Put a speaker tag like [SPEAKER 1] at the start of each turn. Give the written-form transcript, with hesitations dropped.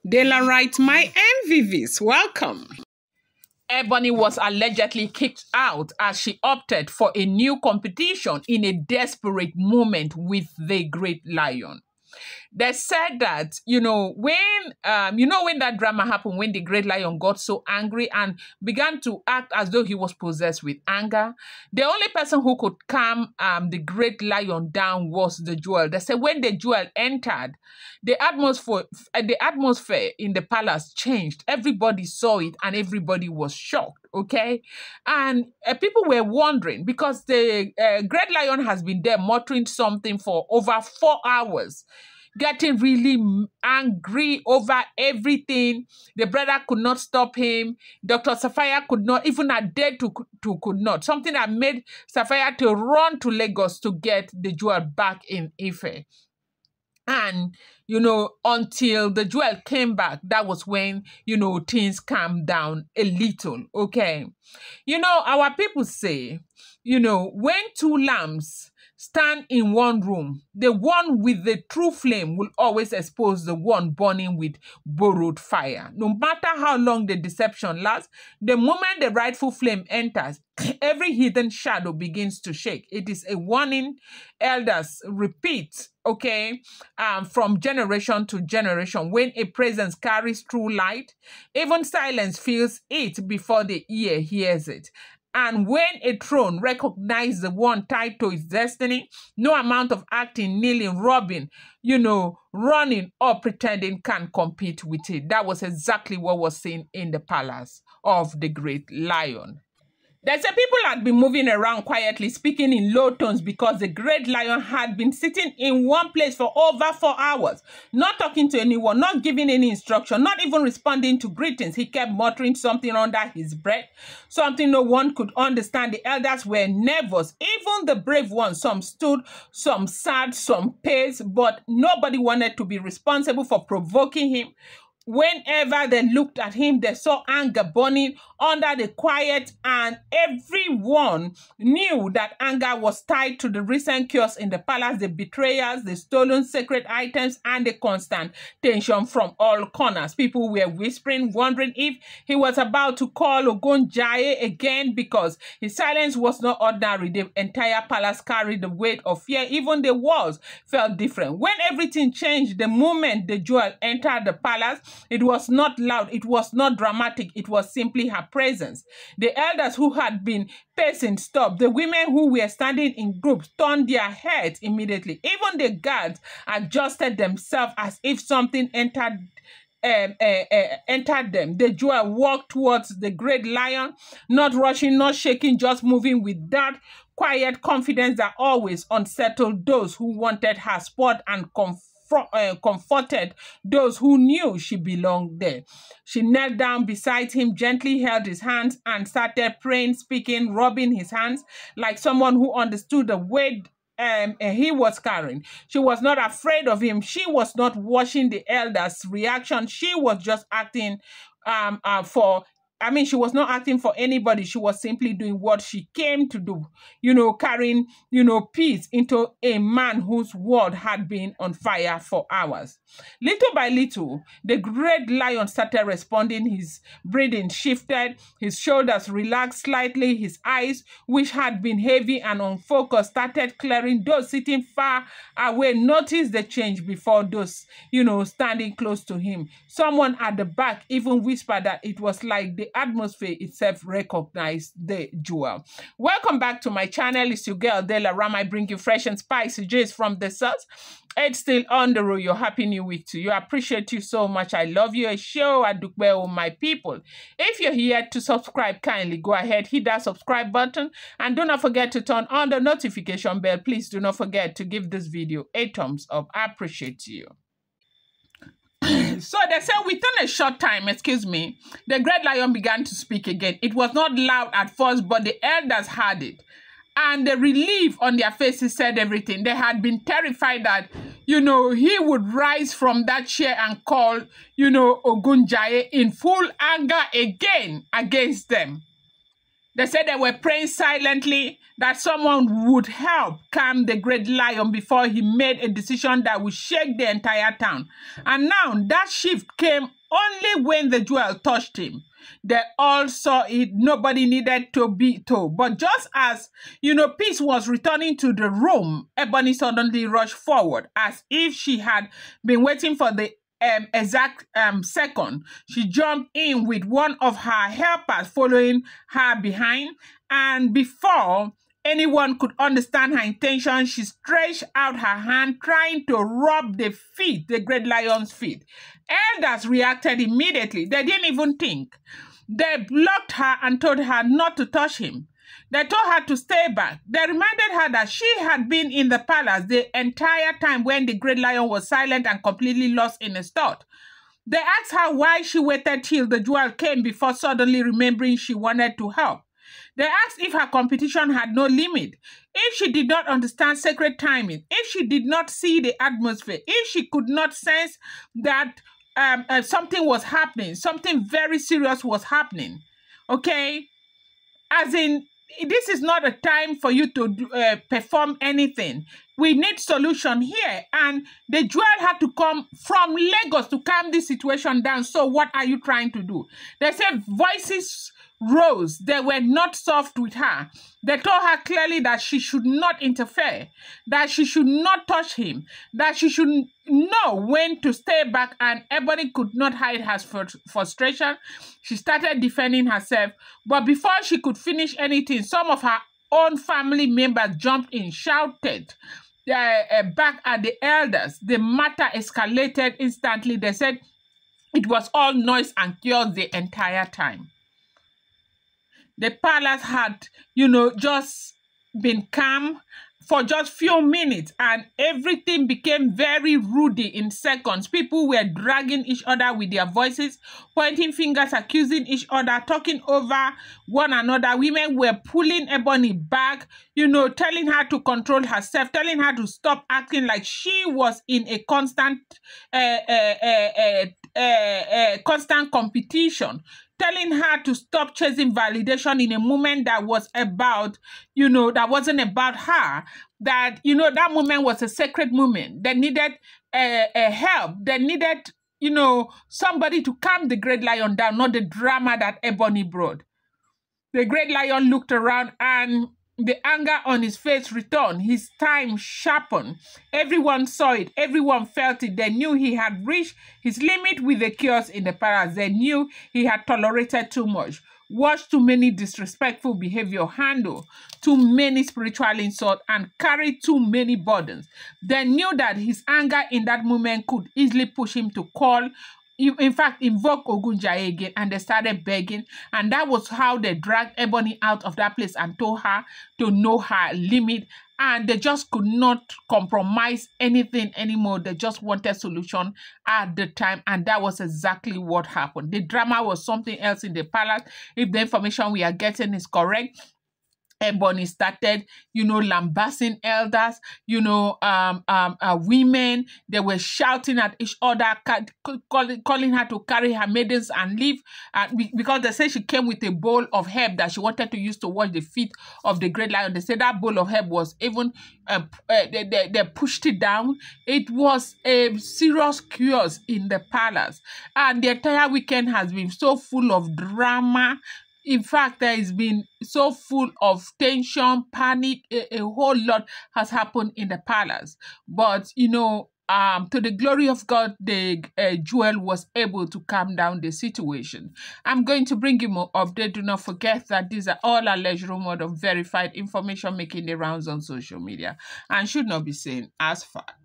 [SPEAKER 1] Dela writes, my MVVs, welcome.
[SPEAKER 2] Ebony was allegedly kicked out as she opted for a new competition in a desperate moment with the Great Lion. They said that, when that drama happened, when the Great Lion got so angry and began to act as though he was possessed with anger, the only person who could calm the Great Lion down was the jewel. They said when the jewel entered, the atmosphere in the palace changed. Everybody saw it and everybody was shocked. Okay, and people were wondering because the Great Lion has been there muttering something for over 4 hours, getting really angry over everything. The brother could not stop him. Dr. Sapphire could not, even Ade could not. Something that made Sapphire to run to Lagos to get the jewel back in Ife. And, until the jewel came back, that was when, things calmed down a little, okay? Our people say, when two lamps stand in one room, the one with the true flame will always expose the one burning with borrowed fire. No matter how long the deception lasts, the moment the rightful flame enters, every hidden shadow begins to shake. It is a warning elders repeat, okay, from generation to generation. When a presence carries true light, even silence feels it before the ear hears it. And when a throne recognizes the one tied to its destiny, no amount of acting, kneeling, robbing, running or pretending can compete with it. That was exactly what was seen in the palace of the Great Lion. They say people had been moving around quietly, speaking in low tones because the Great Lion had been sitting in one place for over 4 hours, not talking to anyone, not giving any instruction, not even responding to greetings. He kept muttering something under his breath, something no one could understand. The elders were nervous, even the brave ones. Some stood, some sat, some paced, but nobody wanted to be responsible for provoking him. Whenever they looked at him, they saw anger burning under the quiet, and everyone knew that anger was tied to the recent chaos in the palace, the betrayals, the stolen sacred items, and the constant tension from all corners. People were whispering, wondering if he was about to call Ogunjaye again, because his silence was not ordinary. The entire palace carried the weight of fear. Even the walls felt different. When everything changed, the moment the jewel entered the palace, it was not loud, it was not dramatic, it was simply her presence. The elders who had been pacing stopped. The women who were standing in groups turned their heads immediately. Even the guards adjusted themselves as if something entered them. The jewel walked towards the Great Lion, not rushing, not shaking, just moving with that quiet confidence that always unsettled those who wanted her spot and comforted those who knew she belonged there. She knelt down beside him, gently held his hands, and started praying, speaking, rubbing his hands like someone who understood the weight he was carrying. She was not afraid of him. She was not watching the elders' reaction. She was just acting she was not acting for anybody. She was simply doing what she came to do, carrying, peace into a man whose world had been on fire for hours. Little by little, the Great Lion started responding. His breathing shifted, his shoulders relaxed slightly, his eyes, which had been heavy and unfocused, started clearing. Those sitting far away noticed the change before those, standing close to him. Someone at the back even whispered that it was like the atmosphere itself recognized the jewel. Welcome back to my channel. It's your girl Dela Ram. I bring you fresh and spicy gist from the source. It's still on the road. Your happy new week to you. I appreciate you so much. I love you. A show at Dukbeo, my people. If you're here to subscribe, kindly go ahead, hit that subscribe button, and do not forget to turn on the notification bell. Please do not forget to give this video a thumbs up. I appreciate you. So they said within a short time, the Great Lion began to speak again. It was not loud at first, but the elders heard it. And the relief on their faces said everything. They had been terrified that, he would rise from that chair and call, Ogunjaye in full anger again against them. They said they were praying silently that someone would help calm the great lion before he made a decision that would shake the entire town. And now that shift came only when the jewel touched him. They all saw it. Nobody needed to be told. But just as, peace was returning to the room, Ebony suddenly rushed forward as if she had been waiting for the exact second. She jumped in with one of her helpers following her behind, and before anyone could understand her intention, she stretched out her hand trying to rub the great lion's feet. Elders reacted immediately. They didn't even think. They blocked her and told her not to touch him. They told her to stay back. They reminded her that she had been in the palace the entire time when the great lion was silent and completely lost in his thought. They asked her why she waited till the jewel came before suddenly remembering she wanted to help. They asked if her competition had no limit, if she did not understand sacred timing, if she did not see the atmosphere, if she could not sense that something was happening, something very serious was happening. Okay? As in, this is not a time for you to perform anything. We need solution here. And the jewel had to come from Lagos to calm this situation down. So what are you trying to do? They said voices rose. They were not soft with her. They told her clearly that she should not interfere, that she should not touch him, that she should know when to stay back, and Ebony could not hide her frustration. She started defending herself, but before she could finish anything, some of her own family members jumped in, shouted back at the elders. The matter escalated instantly. They said it was all noise and chaos the entire time. The palace had, just been calm for just few minutes, and everything became very ruddy in seconds. People were dragging each other with their voices, pointing fingers, accusing each other, talking over one another. Women were pulling Ebony back, telling her to control herself, telling her to stop acting like she was in a constant competition, telling her to stop chasing validation in a moment that was about, that wasn't about her, that, that moment was a sacred moment. They needed help. They needed, somebody to calm the great lion down, not the drama that Ebony brought. The great lion looked around and the anger on his face returned. His time sharpened. Everyone saw it. Everyone felt it. They knew he had reached his limit with the chaos in the palace. They knew he had tolerated too much, watched too many disrespectful behavior, handled too many spiritual insults, and carried too many burdens. They knew that his anger in that moment could easily push him to call, in fact, invoke Ogunjaye again, and they started begging. And that was how they dragged Ebony out of that place and told her to know her limit. And they just could not compromise anything anymore. They just wanted solution at the time. And that was exactly what happened. The drama was something else in the palace. If the information we are getting is correct, Ebony started, lambasting elders, women. They were shouting at each other, calling her to carry her maidens and leave, because they said she came with a bowl of herb that she wanted to use to wash the feet of the great lion. They said that bowl of herb was even, they pushed it down. It was a serious chaos in the palace. And the entire weekend has been so full of drama. In fact, there has been so full of tension, panic. A whole lot has happened in the palace. But, to the glory of God, the jewel was able to calm down the situation. I'm going to bring you more update. Do not forget that these are all alleged rumors of verified information making the rounds on social media and should not be seen as fact.